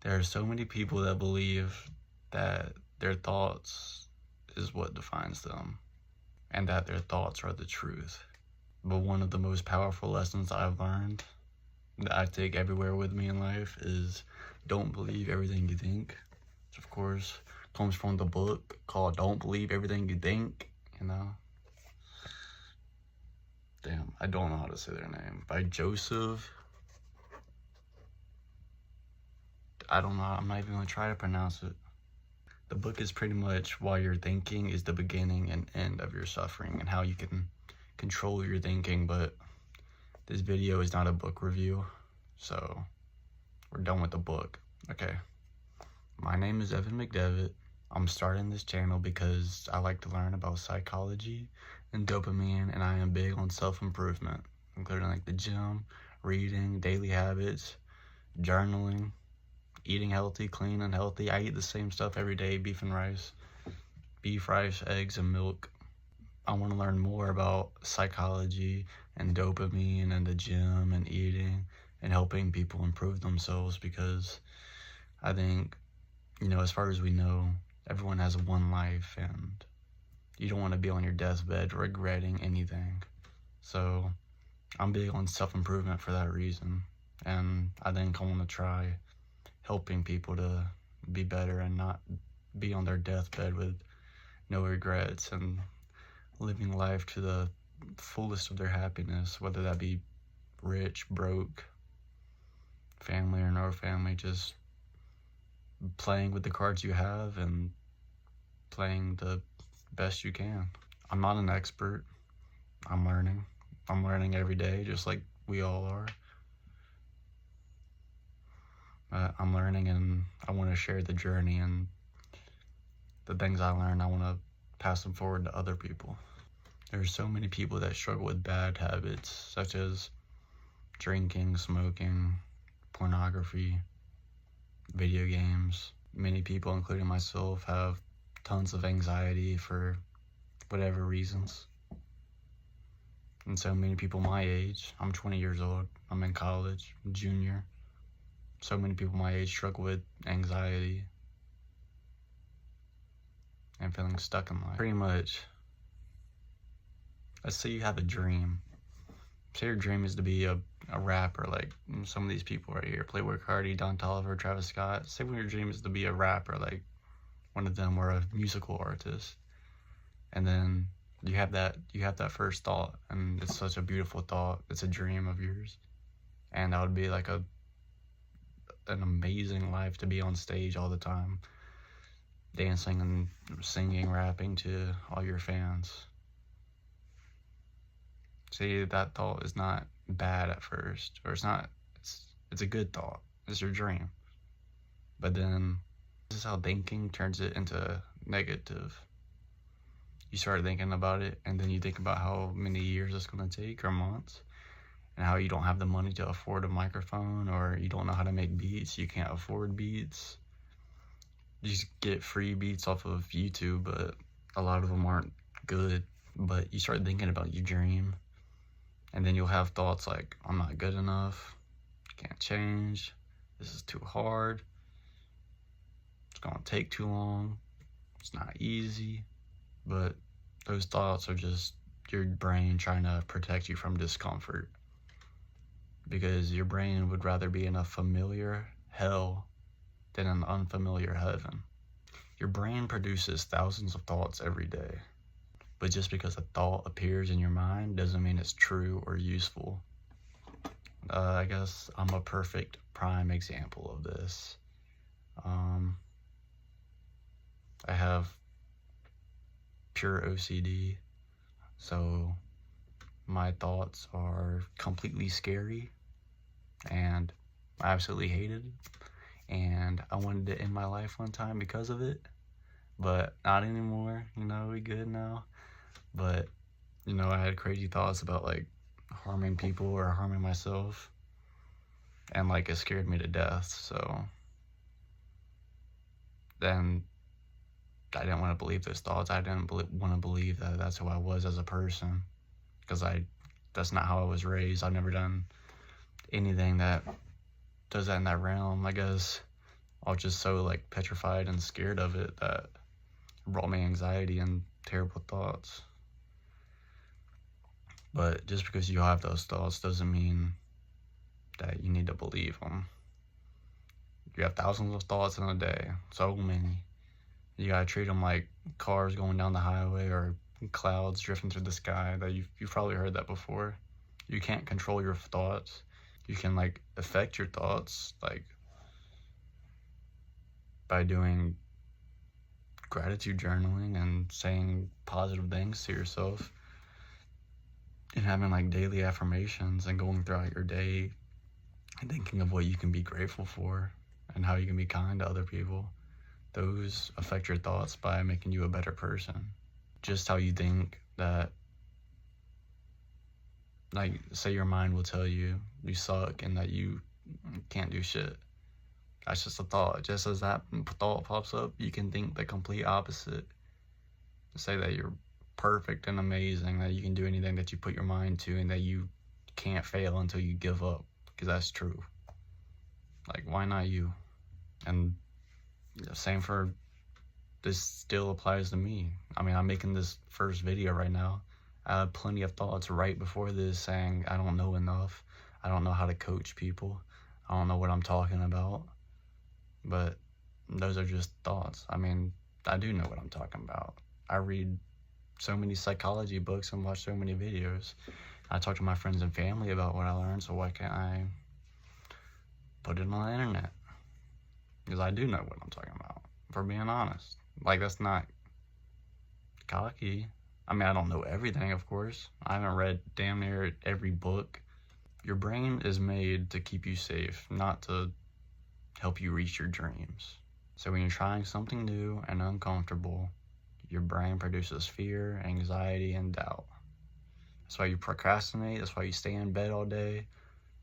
There are so many people that believe that their thoughts is what defines them and that their thoughts are the truth. But one of the most powerful lessons I've learned that I take everywhere with me in life is don't believe everything you think. Which of course comes from the book called Don't Believe Everything You Think, Damn, I don't know how to say their name. By Joseph. I don't know, I'm not even gonna try to pronounce it. The book is pretty much why your thinking is the beginning and end of your suffering and how you can control your thinking, but this video is not a book review, so we're done with the book. Okay, my name is Evan McDevitt. I'm starting this channel because I like to learn about psychology and dopamine, and I am big on self-improvement, including like the gym, reading, daily habits, journaling, eating healthy, clean and healthy. I eat the same stuff every day, beef, rice, eggs, and milk. I want to learn more about psychology and dopamine and the gym and eating and helping people improve themselves, because I think, as far as we know, everyone has one life and you don't want to be on your deathbed regretting anything. So I'm big on self-improvement for that reason, and I think I want to try helping people to be better and not be on their deathbed with no regrets and living life to the fullest of their happiness, whether that be rich, broke, family or no family, just playing with the cards you have and playing the best you can. I'm not an expert. I'm learning. I'm learning every day, just like we all are. I'm learning, and I want to share the journey, and the things I learned, I want to pass them forward to other people. There's so many people that struggle with bad habits, such as drinking, smoking, pornography, video games. Many people, including myself, have tons of anxiety for whatever reasons. And so many people my age, I'm 20 years old, I'm in college, junior. So many people my age struggle with anxiety and feeling stuck in life. Pretty much, let's say you have a dream. Say your dream is to be a rapper, like some of these people right here, Playboi Carti, Don Toliver, Travis Scott. Say when your dream is to be a rapper, like one of them, or a musical artist. And then you have that first thought, and it's such a beautiful thought. It's a dream of yours. And that would be like an amazing life, to be on stage all the time, dancing and singing, rapping to all your fans. See, that thought is not bad at first, or it's a good thought. It's your dream. But then this is how thinking turns it into negative. You start thinking about it, and then you think about how many years it's going to take, or months, and how you don't have the money to afford a microphone, or you don't know how to make beats, you can't afford beats. You just get free beats off of YouTube, but a lot of them aren't good. But you start thinking about your dream, and then you'll have thoughts like, I'm not good enough, can't change, this is too hard, it's gonna take too long, it's not easy. But those thoughts are just your brain trying to protect you from discomfort, because your brain would rather be in a familiar hell than an unfamiliar heaven. Your brain produces thousands of thoughts every day, but just because a thought appears in your mind doesn't mean it's true or useful. I guess I'm a perfect prime example of this. I have pure OCD, so my thoughts are completely scary, and I absolutely hated it, and I wanted to end my life one time because of it, but not anymore. We good now. But I had crazy thoughts about like harming people or harming myself, and like it scared me to death. So then I didn't want to believe those thoughts. I didn't want to believe that that's who I was as a person, because that's not how I was raised. I've never done anything that does that in that realm. I guess I was just so like petrified and scared of it that it brought me anxiety and terrible thoughts. But just because you have those thoughts doesn't mean that you need to believe them. You have thousands of thoughts in a day, so many. You gotta treat them like cars going down the highway or clouds drifting through the sky. That you've probably heard that before. You can't control your thoughts. You can like affect your thoughts, like by doing gratitude journaling and saying positive things to yourself, and having like daily affirmations and going throughout your day and thinking of what you can be grateful for and how you can be kind to other people. Those affect your thoughts by making you a better person. Just how you think, that like, say your mind will tell you you suck and that you can't do shit. That's just a thought. Just as that thought pops up, you can think the complete opposite. Say that you're perfect and amazing, that you can do anything that you put your mind to, and that you can't fail until you give up, because that's true. Like, why not you? And same for, this still applies to me. I mean, I'm making this first video right now. I had plenty of thoughts right before this saying I don't know enough. I don't know how to coach people. I don't know what I'm talking about. But those are just thoughts. I mean, I do know what I'm talking about. I read so many psychology books and watch so many videos. I talk to my friends and family about what I learned, so why can't I put it on the internet? Because I do know what I'm talking about, for being honest. Like, that's not cocky. I mean, I don't know everything, of course. I haven't read damn near every book. Your brain is made to keep you safe, not to help you reach your dreams. So when you're trying something new and uncomfortable, your brain produces fear, anxiety, and doubt. That's why you procrastinate. That's why you stay in bed all day.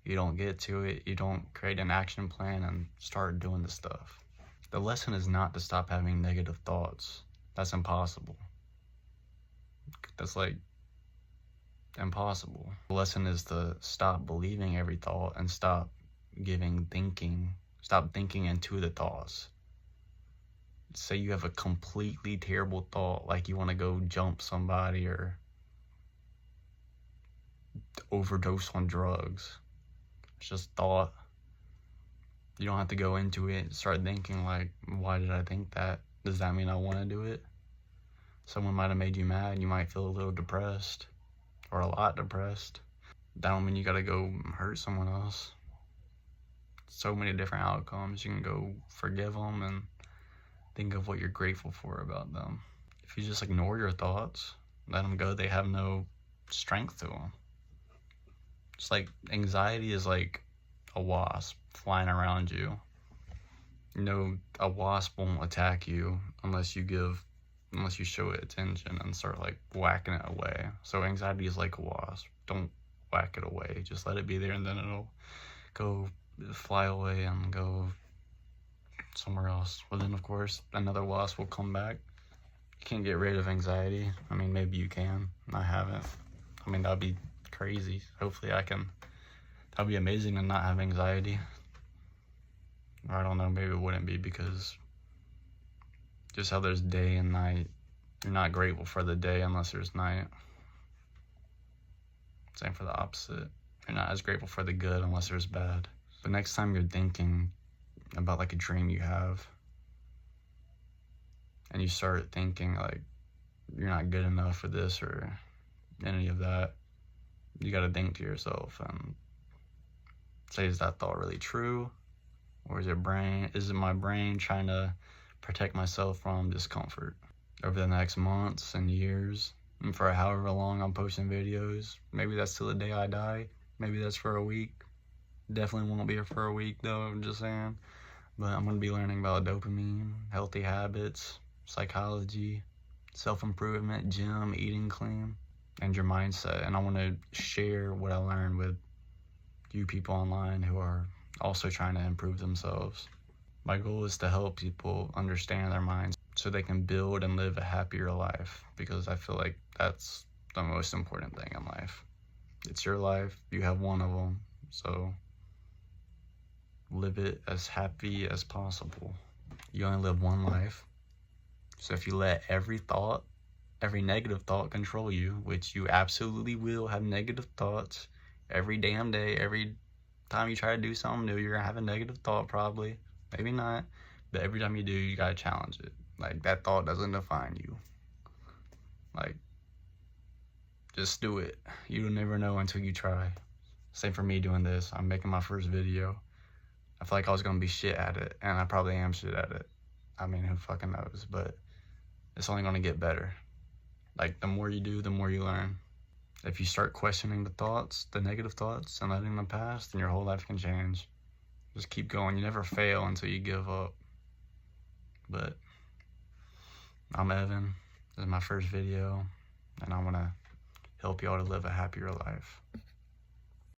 You don't get to it. You don't create an action plan and start doing the stuff. The lesson is not to stop having negative thoughts. That's impossible. That's like impossible. The lesson is to stop believing every thought and stop thinking into the thoughts. Say you have a completely terrible thought, like you want to go jump somebody or overdose on drugs. It's just thought. You don't have to go into it, start thinking like, why did I think that? Does that mean I want to do it? Someone might have made you mad, you might feel a little depressed, or a lot depressed. That don't mean you gotta go hurt someone else. So many different outcomes. You can go forgive them and think of what you're grateful for about them. If you just ignore your thoughts, let them go, they have no strength to them. It's like anxiety is like a wasp flying around you. You know, a wasp won't attack you unless you show it attention and start like whacking it away. So anxiety is like a wasp. Don't whack it away. Just let it be there, and then it'll go fly away and go somewhere else. But then, of course, another wasp will come back. You can't get rid of anxiety. I mean, maybe you can. I haven't. I mean, that'd be crazy. Hopefully I can. That'd be amazing to not have anxiety. Or I don't know, maybe it wouldn't be, because just how there's day and night, you're not grateful for the day unless there's night. Same for the opposite. You're not as grateful for the good unless there's bad. But next time you're thinking about like a dream you have, and you start thinking like you're not good enough for this or any of that, you gotta think to yourself and say, is that thought really true? Or is it my brain trying to protect myself from discomfort? Over the next months and years, and for however long I'm posting videos, maybe that's till the day I die, maybe that's for a week. Definitely won't be here for a week though, I'm just saying. But I'm gonna be learning about dopamine, healthy habits, psychology, self-improvement, gym, eating clean, and your mindset. And I wanna share what I learned with you people online who are also trying to improve themselves. My goal is to help people understand their minds so they can build and live a happier life, because I feel like that's the most important thing in life. It's your life, you have one of them, so live it as happy as possible. You only live one life. So if you let every negative thought control you, which you absolutely will have negative thoughts every damn day, every time you try to do something new, you're gonna have a negative thought probably, maybe not, but every time you do, you gotta challenge it. Like, that thought doesn't define you. Like, just do it. You'll never know until you try. Same for me doing this. I'm making my first video. I feel like I was gonna be shit at it, and I probably am shit at it. I mean, who fucking knows, but it's only gonna get better. Like, the more you do, the more you learn. If you start questioning the thoughts, the negative thoughts, and letting them pass, then your whole life can change. Just keep going. You never fail until you give up. But I'm Evan. This is my first video, and I want to help y'all to live a happier life.